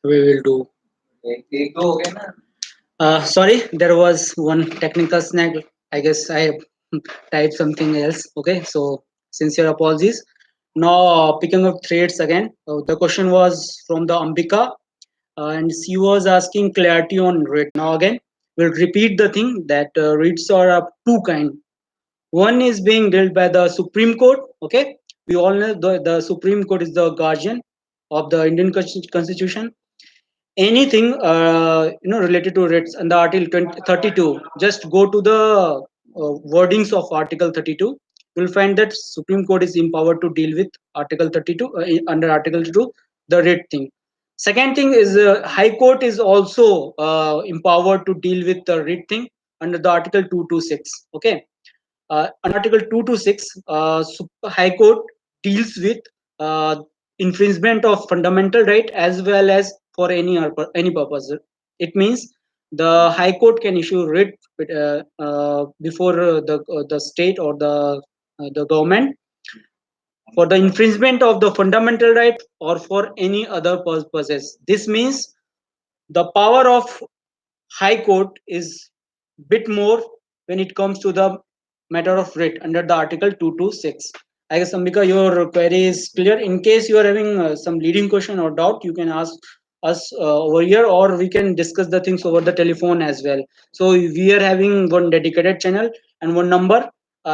we will do. Sorry, there was one technical snag. I guess I typed something else. Okay, so sincere apologies. Now picking up threads again. The question was from the Ambika, and she was asking clarity on writ. Now again, we'll repeat the thing that writs are of two kind. One is being dealt by the Supreme Court. Okay, we all know the Supreme Court is the guardian of the Indian Constitution. Anything related to writs under Article 32, just go to the wordings of Article 32. You'll find that Supreme Court is empowered to deal with Article 32 under Article 32, the writ thing. Second thing is High Court is also empowered to deal with the writ thing under the Article 226. Okay, under Article 226, High Court deals with uh, infringement of fundamental right as well as for any purpose. It means the High Court can issue writ before the state or the government for the infringement of the fundamental right or for any other purposes. This means the power of High Court is bit more when it comes to the matter of writ under the Article 226. I guess Ambika, your query is clear. In case you are having some leading question or doubt, you can ask us over here, or we can discuss the things over the telephone as well. So we are having one dedicated channel and one number.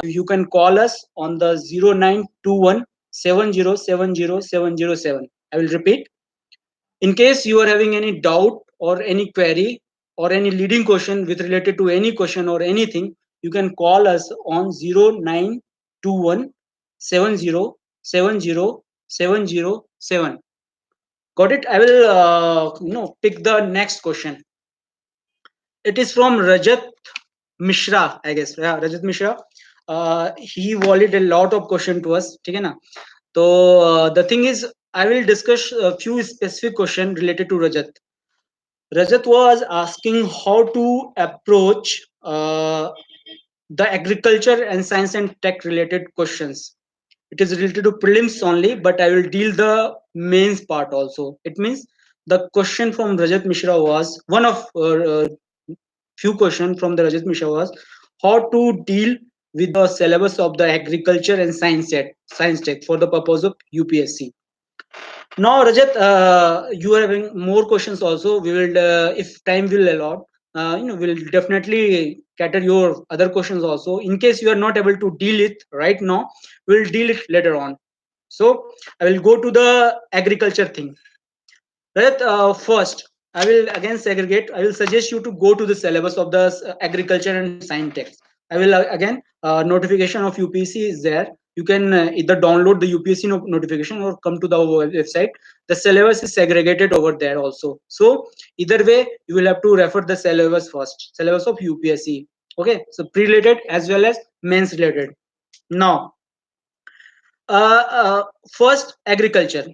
You can call us on the 0921 7070707. I will repeat. In case you are having any doubt or any query or any leading question with related to any question or anything, you can call us on 0921 7070707. Got it? I will pick the next question. It is from Rajat Mishra, I guess. Yeah, Rajat Mishra. He volleyed a lot of question to us. ठीक है ना? So the thing is, I will discuss a few specific questions related to Rajat. Rajat was asking how to approach the agriculture and science and tech related questions. It is related to prelims only, but I will deal the mains part also. It means the question from Rajat Mishra was one of few questions from the Rajat Mishra was how to deal with the syllabus of the agriculture and science tech for the purpose of UPSC. Now, Rajat, you are having more questions also. We will, if time will allow, we'll definitely cater your other questions also. In case you are not able to deal it right now, we'll deal it later on. So I will go to the agriculture thing. Rajat, first, I will again segregate. I will suggest you to go to the syllabus of the agriculture and science text. I will again notification of UPSC is there. You can either download the UPSC notification or come to the website. The syllabus is segregated over there also. So either way, you will have to refer the syllabus first. Syllabus of UPSC. Okay, so pre-related as well as mains related. Now, first agriculture.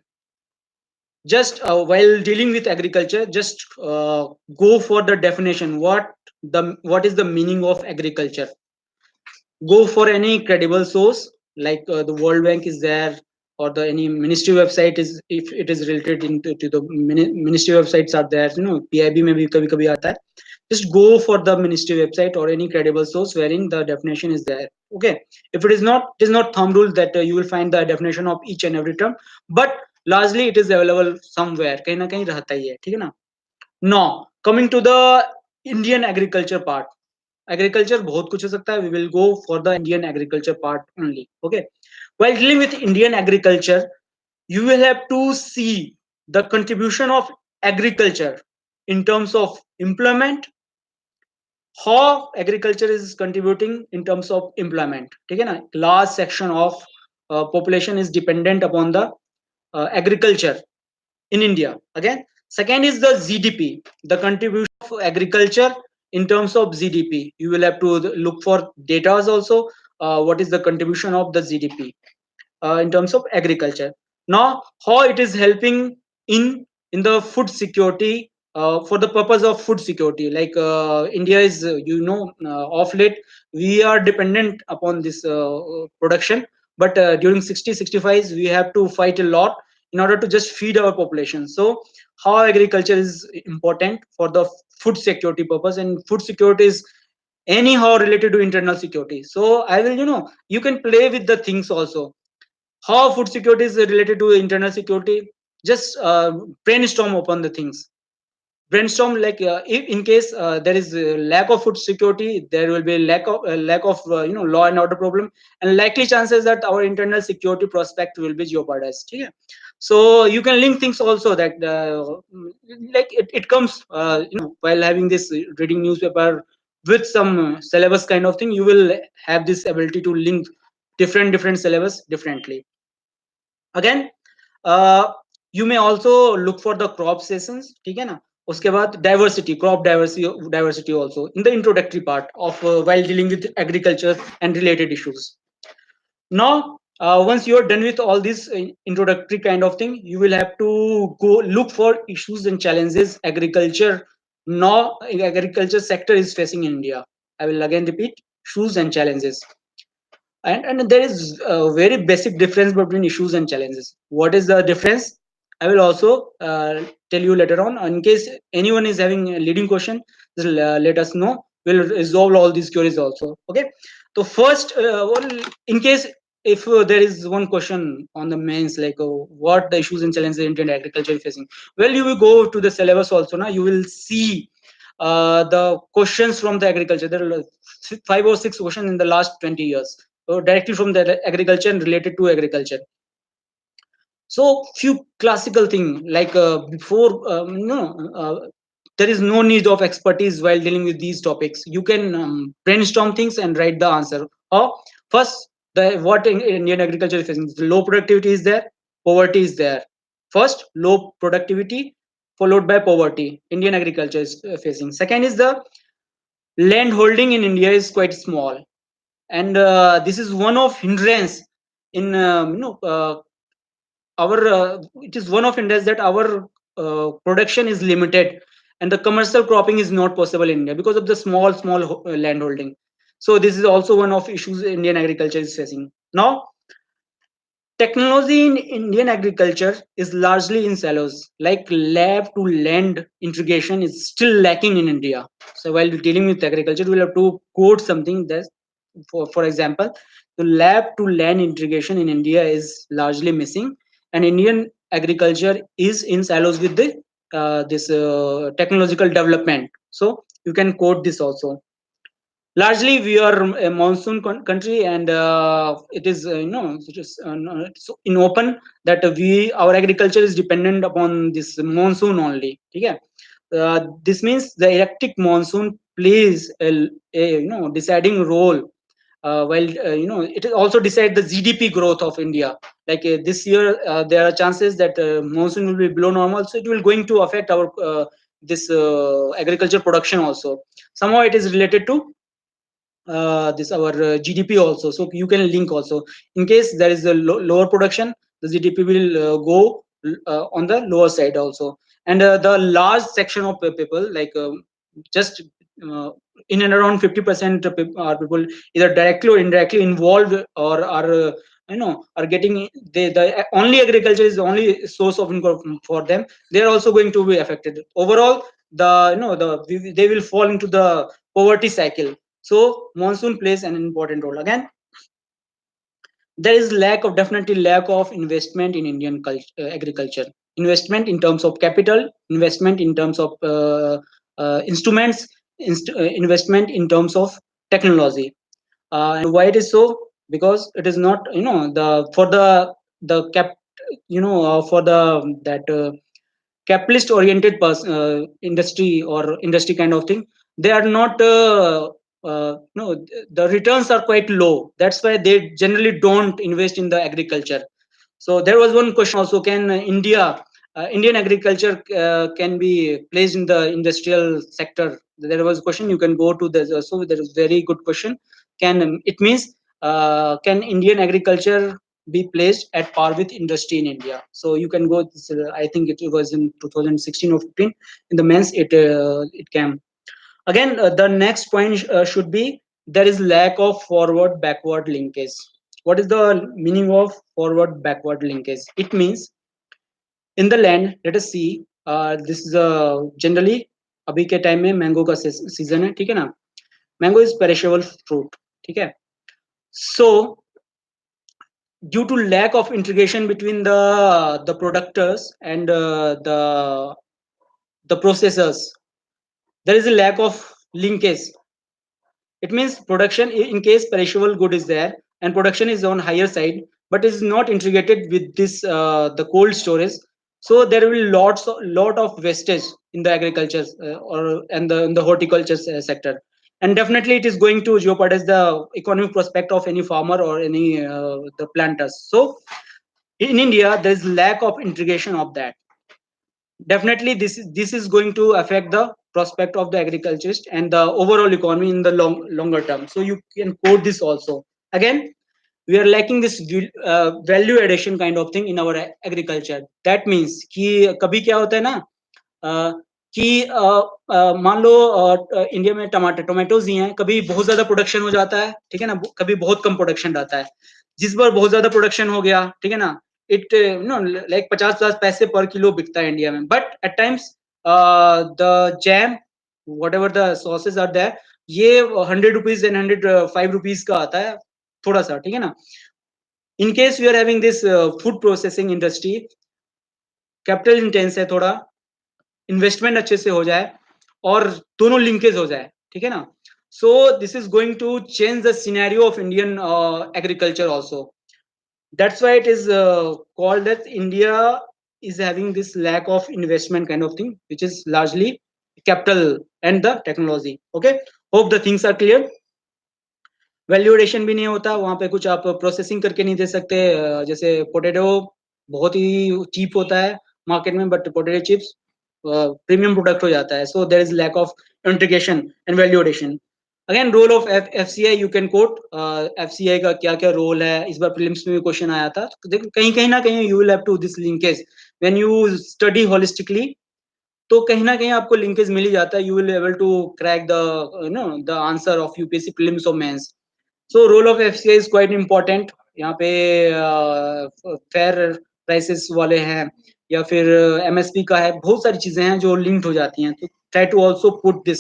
Just while dealing with agriculture, just go for the definition. What is the meaning of agriculture? Go for any credible source like the World Bank is there, or the any ministry website is, if it is related into to the ministry websites are there. PIB में भी कभी कभी आता है. Just go for the ministry website or any credible source wherein the definition is there. Okay, if it is not thumb rule that you will find the definition of each and every term, but largely it is available somewhere. कहीं ना कहीं रहता ही है. ठीक है ना? Now coming to the Indian agriculture part. Agriculture बहुत कुछ हो सकता है. We will go for the Indian agriculture part only. Okay, while dealing with Indian agriculture, you will have to see the contribution of agriculture in terms of employment, how agriculture is contributing in terms of employment. ठीक है ना? Large section of population is dependent upon the agriculture in India. Again, second is the GDP, the contribution of agriculture in terms of GDP. You will have to look for data also. What is the contribution of the GDP in terms of agriculture? Now, how it is helping in the food security, for the purpose of food security. Like India is, of late we are dependent upon this production, but during 60 65s we have to fight a lot in order to just feed our population. So how agriculture is important for the food security purpose, and food security is anyhow related to internal security. So I will, you can play with the things also. How food security is related to internal security? Just brainstorm upon the things. Brainstorm, like if in case there is a lack of food security, there will be lack of law and order problem, and likely chances that our internal security prospect will be jeopardized. Yeah. So you can link things also that like it comes while having this reading newspaper with some syllabus kind of thing, you will have this ability to link different syllabus differently. Again, you may also look for the crop sessions, ठीक है ना? उसके बाद diversity, crop diversity also in the introductory part of while dealing with agriculture and related issues. Now, once you are done with all this introductory kind of thing, you will have to go look for issues and challenges agriculture sector is facing in India. I will again repeat, issues and challenges. And there is a very basic difference between issues and challenges. What is the difference? I will also tell you later on. In case anyone is having a leading question, just let us know. We'll resolve all these queries also. Okay. So first, in case if there is one question on the mains, like what the issues and challenges Indian agriculture is facing, well, you will go to the syllabus also. Now you will see the questions from the agriculture. There are 5 or 6 questions in the last 20 years directly from the agriculture and related to agriculture. So few classical thing like before there is no need of expertise while dealing with these topics. You can brainstorm things and write the answer. Or first, the what Indian agriculture is facing, the low productivity is there, poverty is there. First, low productivity followed by poverty Indian agriculture is facing. Second is the land holding in India is quite small, and this is one of hindrance in our it is one of hindrance that our production is limited, and the commercial cropping is not possible in India because of the small land holding. So this is also one of issues Indian agriculture is facing. Now, technology in Indian agriculture is largely in silos, like lab to land integration is still lacking in India. So while dealing with agriculture, we'll have to quote something that, for example, the lab to land integration in India is largely missing, and Indian agriculture is in silos with the this technological development. So you can quote this also. Largely we are a monsoon country, and it is it is so in open that we our agriculture is dependent upon this monsoon only. Okay. This means the erratic monsoon plays a deciding role while it also decide the GDP growth of India. Like this year there are chances that monsoon will be below normal, so it will going to affect our this agriculture production also. Somehow it is related to this our GDP also. So you can link also. In case there is a lower production, the GDP will go on the lower side also. And the large section of people, like just in and around 50% of are people either directly or indirectly involved, or are are getting the only agriculture is the only source of income for them. They are also going to be affected. Overall, they will fall into the poverty cycle. So monsoon plays an important role. Again, there is definitely lack of investment in Indian agriculture. Investment in terms of capital, investment in terms of instruments, investment in terms of technology. And why it is so? Because it is not the for the cap for the that capitalist oriented industry or industry kind of thing, they are not no, the returns are quite low. That's why they generally don't invest in the agriculture. So there was one question also: can Indian agriculture can be placed in the industrial sector? There was a question. You can go to the so there is very good question. Can it means can Indian agriculture be placed at par with industry in India? So you can go. I think it was in 2016 or 15 in the men's. It came again. The next point should be there is lack of forward backward linkage. What is the meaning of forward backward linkage? It means in the land, let us see, this is generally अभी के time में mango का season है, ठीक है ना. Mango is perishable fruit, ठीक है. So due to lack of integration between the producers and the processors, there is a lack of linkage. It means production, in case perishable good is there and production is on higher side, but is not integrated with this the cold storage. So there will lot of wastage in the agriculture or and in the horticulture sector, and definitely it is going to jeopardize the economic prospect of any farmer or any the planters. So in India, there is lack of integration of that. Definitely this is going to affect the prospect of the agriculturist and the overall economy in the longer term. So you can quote this also. Again, we are lacking this value addition kind of thing in our agriculture. That means कि कभी क्या होता है ना, अ, कि मान लो India में tomatoes ही हैं, कभी बहुत ज्यादा प्रोडक्शन हो जाता है, ठीक है ना, कभी बहुत कम प्रोडक्शन रहता है. जिस बार बहुत ज्यादा प्रोडक्शन हो गया, ठीक है ना, इट नो लाइक 50 पैसे पर किलो बिकता है इंडिया में. But at times the jam whatever the sausage are there, ये 100 रुपीज एंड 105 रुपीज का आता है थोड़ा सा, ठीक है ना. In case we are having this food processing industry, capital intense है थोड़ा, इन्वेस्टमेंट अच्छे से हो जाए और दोनों लिंकेज हो जाए, ठीक है ना. So this is going to change the scenario of Indian agriculture also. That's why it is called that India is having this lack of investment kind of thing, which is largely capital and the technology. Okay, hope the things are clear. Valuation भी नहीं होता वहां पे, कुछ आप processing करके नहीं दे सकते. जैसे पोटैटो बहुत ही चीप होता है मार्केट में, but potato chips premium product हो जाता है. So there is lack of integration and valuation. Again role of FCI, you can quote FCI का क्या क्या रोल है. इस बार प्रीलिम्स में भी क्वेश्चन आया था, तो देखो कहीं कहीं ना कहीं you will have to this linkage when you study holistically. तो कहीं ना कहीं आपको लिंकेज मिल ही जाता है. You will able to crack the the answer of UPSC prelims और mains. So role of FCI is quite important. यहाँ पे फेयर प्राइसेस वाले हैं या फिर एमएसपी का है, बहुत सारी चीजें हैं जो लिंक्ड हो जाती हैं. तो try to also put this.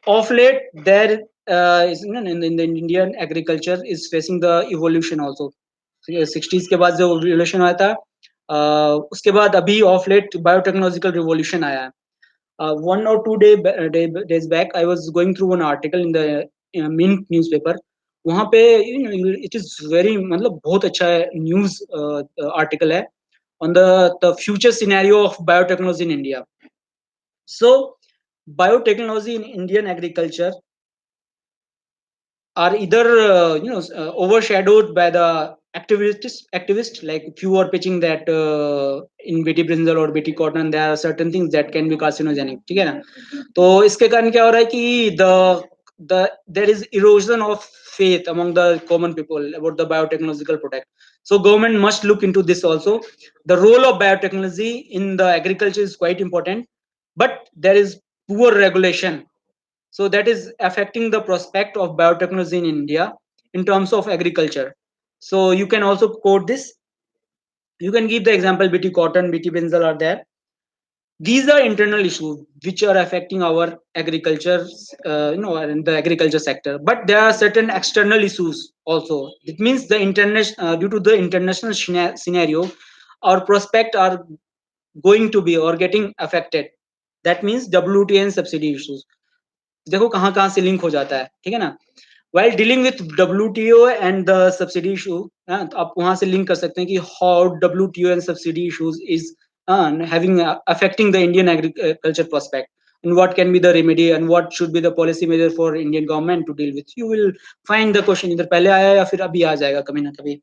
Of late there is in the Indian agriculture is facing the evolution also. 60s के बाद जो रिवोल्यूशन आया था, उसके बाद अभी ऑफ लेट बायोटेक्नोलॉजिकल रिवोल्यूशन आया है. 1 or 2 days back I was going through one article in the Mint newspaper. वहां पे इट इज वेरी मतलब बहुत अच्छा न्यूज आर्टिकल है on the future scenario of biotechnology in India. So biotechnology in Indian agriculture are either overshadowed by the activists like few are pitching that in BT brinjal or BT cotton there are certain things that can be carcinogenic, ठीक है ना. तो इसके कारण क्या हो रहा है कि there is erosion of faith among the common people about the biotechnological product. So government must look into this also. The role of biotechnology in the agriculture is quite important, but there is poor regulation. So that is affecting the prospect of biotechnology in India in terms of agriculture. So you can also quote this. You can give the example BT cotton, BT benzol are there. These are internal issues which are affecting our agriculture, in the agriculture sector. But there are certain external issues also. It means the due to the international scenario, our prospect are going to be or getting affected. That means WTO and subsidy issues. देखो कहाँ कहाँ से link हो जाता है, ठीक है ना. while dealing with WTO and the subsidy issue, तो आप वहां से लिंक कर सकते हैं कि how WTO and subsidy issues is having affecting the Indian agriculture prospect, and what can be the remedy and what should be the policy measure for Indian government to deal with. You will find the question इधर पहले आया या फिर अभी आ जाएगा कभी ना कभी.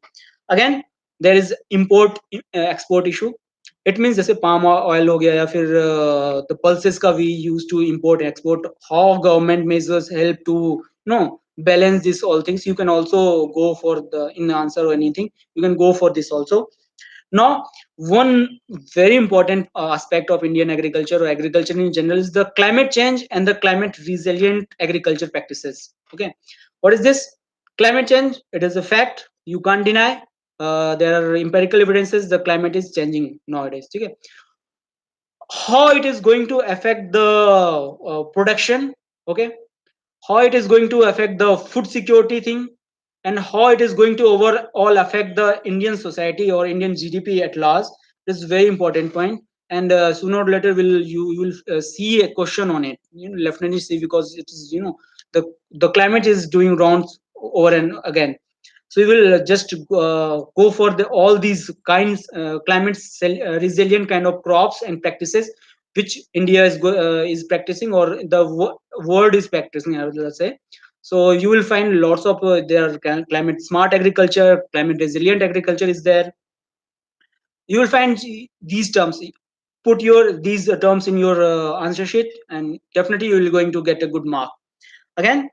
Again there is import export issue. It means जैसे पाम ऑयल हो गया या फिर द पल्सेस का we use to import export. How government measures help to know balance this all things. You can also go for the in answer or anything, you can go for this also. Now one very important aspect of Indian agriculture or agriculture in general is the climate change and the climate resilient agriculture practices. Okay, what is this climate change? It is a fact, you can't deny. there are empirical evidences the climate is changing nowadays. ठीक है? How it is going to affect the production, okay, how it is going to affect the food security thing, and how it is going to overall affect the Indian society or Indian GDP at large. This is a very important point, and sooner or later you will see a question on it. You know, definitely see, because it is, you know, the climate is doing rounds over and again. So we will just go for all these kinds climate resilient kind of crops and practices which India is practicing, or the world is practicing, I would say. So you will find lots of there climate smart agriculture, climate resilient agriculture is there. You will find these terms. Put these terms in your answer sheet, and definitely you will going to get a good mark. Again,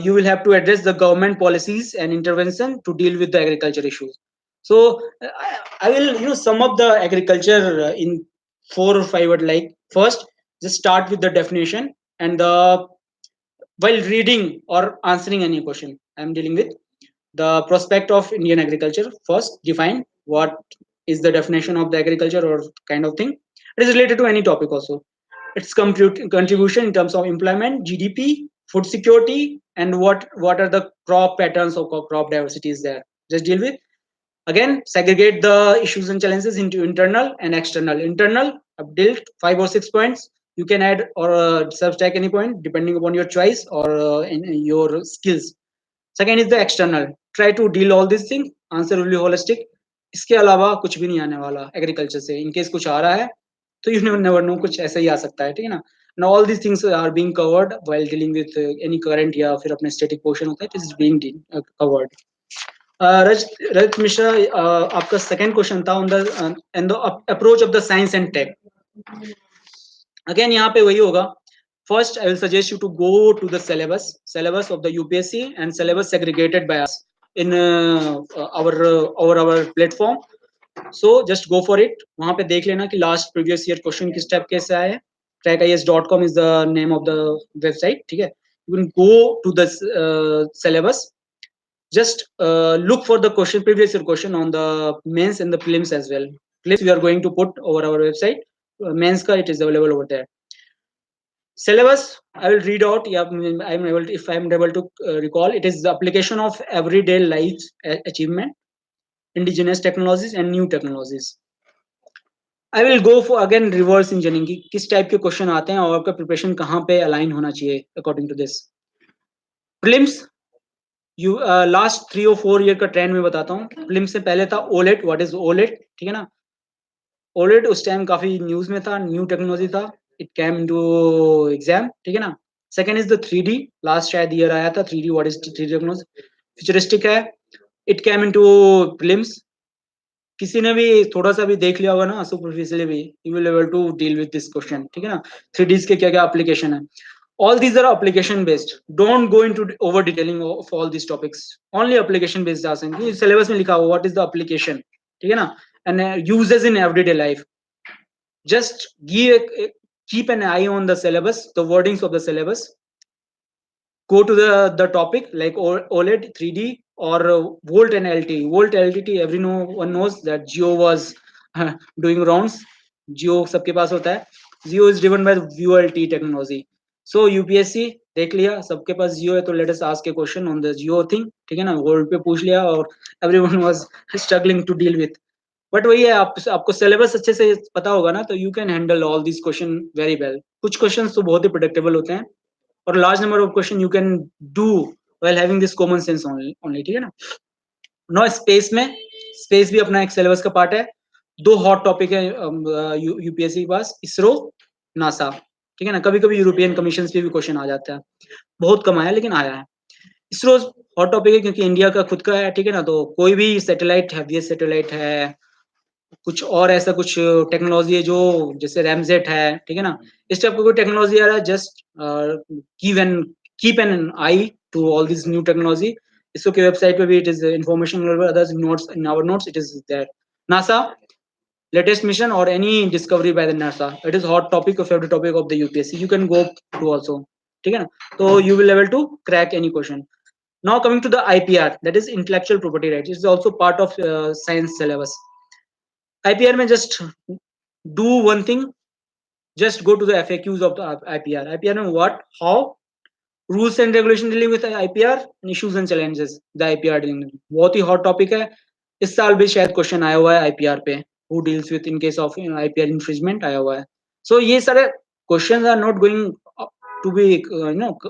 you will have to address the government policies and intervention to deal with the agriculture issues. So I will, you know, sum up the agriculture in 4 or 5 words. Like, first, just start with the definition, and the while reading or answering any question I'm dealing with, the prospect of Indian agriculture. First, define what is the definition of the agriculture or kind of thing. It is related to any topic also. Its contribution in terms of employment, GDP, food security, and what are the crop patterns or crop diversity is there. Just deal with. Again, segregate the issues and challenges into internal and external. Internal, I've dealt 5 or 6 points. You can add or subtract any point depending upon your choice or in your skills. Second is the external. Try to deal all these things. Answer will be holistic. इसके अलावा कुछ भी नहीं आने वाला agriculture से. In case कुछ आ रहा है तो you never know, कुछ ऐसा ही आ सकता है, ठीक है ना. Now all these things are being covered while dealing with any current या फिर अपने static portion होता है, it is being covered. Raj Mishra, आपका second question था on the and the approach of the science and tech. Again यहाँ पे वही होगा. First, I will suggest you to go to the syllabus of the UPSC and syllabus segregated by us in our platform. So just go for it. वहाँ पे देख लेना कि last previous year question किस type कैसे आए हैं. CrackIAS.com is the name of the website. ठीक है. You can go to the syllabus. Just look for the previous year question on the mains and the prelims as well. Prelims we are going to put over our website. Mains ka it is available over there. Syllabus I will read out. Yeah, if I'm able to recall, it is the application of everyday life achievement, indigenous technologies and new technologies. I will go for again reverse engineering की किस type के question आते हैं और आपका preparation कहाँ पे align होना चाहिए according to this. Prelims you last 3 और 4 ईयर का ट्रेंड में बताता हूँ. प्रीलिम्स से पहले था ओलेट. व्हाट इज ओलेट, ठीक है ना. ओलेट उस टाइम काफी न्यूज में था, न्यू टेक्नोलॉजी था. इट कैम इनटू एग्जाम, ठीक है ना. Second is the 3D. Last शायद ईयर आया था 3D. What is 3D technology, futuristic है. It came into prelims. किसी ने भी थोड़ा सा भी देख लिया होगा ना सुपरफिशियली भी, you will able to deal with this question, ठीक है ना. 3Ds के क्या क्या एप्लीकेशन है. All these are application based. Don't go into over detailing of all these topics. Only application based आ सकते हैं. सिलेबस में लिखा हुआ what is the application, ठीक है ना. And uses in everyday life. Just keep an eye on the syllabus, the wordings of the syllabus. Go to the topic like OLED, 3D, or volt and LTE. Volt LTE, everyone knows that Jio was doing rounds. Jio सबके पास होता है. Jio is driven by VoLTE technology. So UPSC देख लिया, सबके पास Jio है तो let us ask a question on the Jio thing, ठीक है ना. Volt पे पूछ लिया और everyone was struggling to deal with. But वही है, आपको सिलेबस अच्छे से पता होगा ना तो you can handle all this question very well. कुछ क्वेश्चंस तो बहुत ही प्रेडिक्टेबल होते हैं और large number of question you can do while having this common sense only, ठीक है ना. नो स्पेस में, स्पेस भी अपना एक सिलेबस का पार्ट है. 2 हॉट टॉपिक है यूपीएससी के पास, इसरो, नासा, ठीक है ना. कभी कभी यूरोपियन कमीशन पे भी क्वेश्चन आ जाता है, बहुत कम आया लेकिन आया है. इसरो हॉट टॉपिक है क्योंकि इंडिया का खुद का है, ठीक है ना. तो कोई भी सैटेलाइट हैवीएस्ट सैटेलाइट है, कुछ और ऐसा कुछ टेक्नोलॉजी है जो जैसे रैमजेट है, ठीक है ना. इस टाइप का कोई टेक्नोलॉजी आ रहा है, just keep an eye to all this new technology. ISRO की वेबसाइट पे भी it is information, others notes in our notes it is there. NASA latest mission or any discovery by the NASA, it is hot topic of every topic of the UPSC. You can go to also, ठीक है ना. तो you will able to crack any question. Now coming to the IPR, that is intellectual property rights. It's also part of science syllabus. IPR may just do one thing, just go to the FAQs of the IPR. IPR में what, how, rules and regulation dealing with IPR, issues and challenges the IPR dealing. बहुत ही hot topic है. इस साल भी शायद question आया हुआ है आईपीआर पे, who deals with in case of IPR infringement आया हुआ है. सो ये सारे questions are not going to be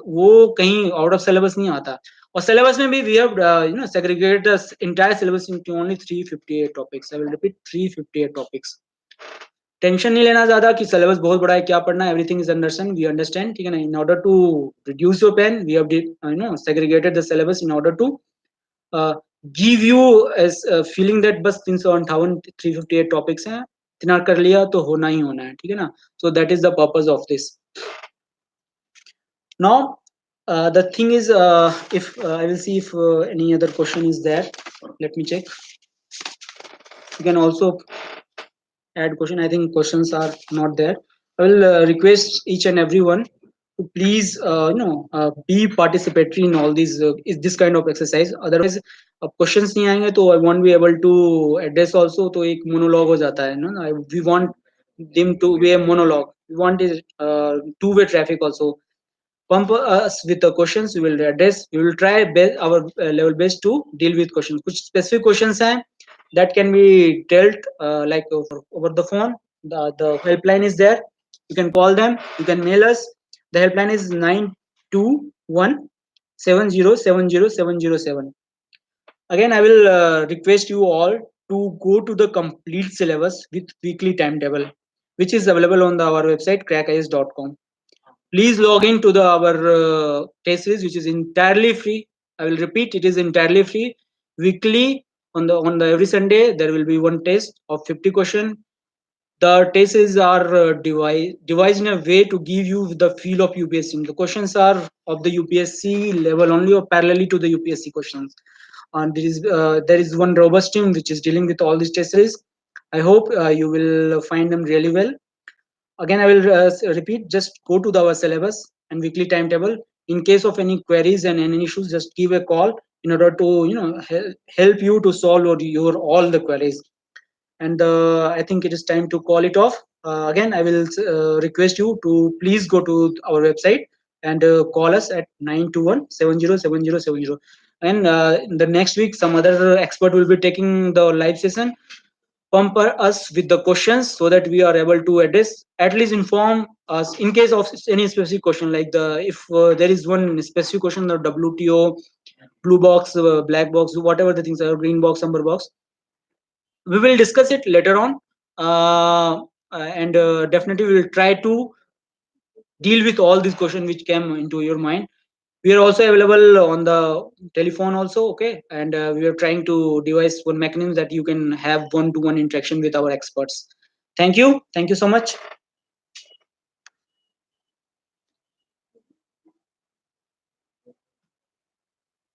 वो कहीं आउट ऑफ सिलेबस नहीं आता. और सिलेबस में भी we have segregated the entire syllabus into only 358 topics. I will repeat 358 topics. Tension नहीं लेना ज्यादा कि सिलेबस बहुत बड़ा है, क्या पढ़ना है, everything is understand, we understand, ठीक है ना. In order to reduce your pain we have segregated the syllabus in order to give you as feeling that बस 358 358 टॉपिक्स हैं, इतना कर लिया तो होना ही होना है, ठीक है ना. So that is the purpose of this. Now the thing is, if I will see if any other question is there. Let me check. You can also add question. I think questions are not there. I will request each and everyone to please be participatory in all these is this kind of exercise. Otherwise अब questions नहीं आएंगे तो I won't be able to address also. तो एक monologue हो जाता है ना. We want them to be a monologue. We want is two-way traffic also. Pump us with the questions, we will address, we will try our level best to deal with questions. कुछ specific questions हैं that can be dealt like over the phone. The helpline is there, you can call them, you can mail us. The helpline is 92170707007. Again I will request you all to go to the complete syllabus with weekly timetable, which is available on our website crackias.com. Please log in to our test series, which is entirely free. I will repeat, it is entirely free. Weekly on the every Sunday there will be one test of 50 question. The tests are devised in a way to give you the feel of UPSC. The questions are of the UPSC level only or parallelly to the UPSC questions. And there is one robust team which is dealing with all these test series. I hope you will find them really well. Again I will repeat, just go to our syllabus and weekly timetable. In case of any queries and any issues, just give a call in order to help you to solve your all the queries. And I think it is time to call it off. Again I will request you to please go to our website and call us at 921707070. And in the next week some other expert will be taking the live session. Pump us with the questions so that we are able to address, at least inform us in case of any specific question, like if there is one specific question, the WTO, blue box, black box, whatever the things are, green box, amber box, we will discuss it later on. And definitely we will try to deal with all these questions which came into your mind. We are also available on the telephone also, okay, and we are trying to devise one mechanism that you can have one-to-one interaction with our experts. Thank you so much.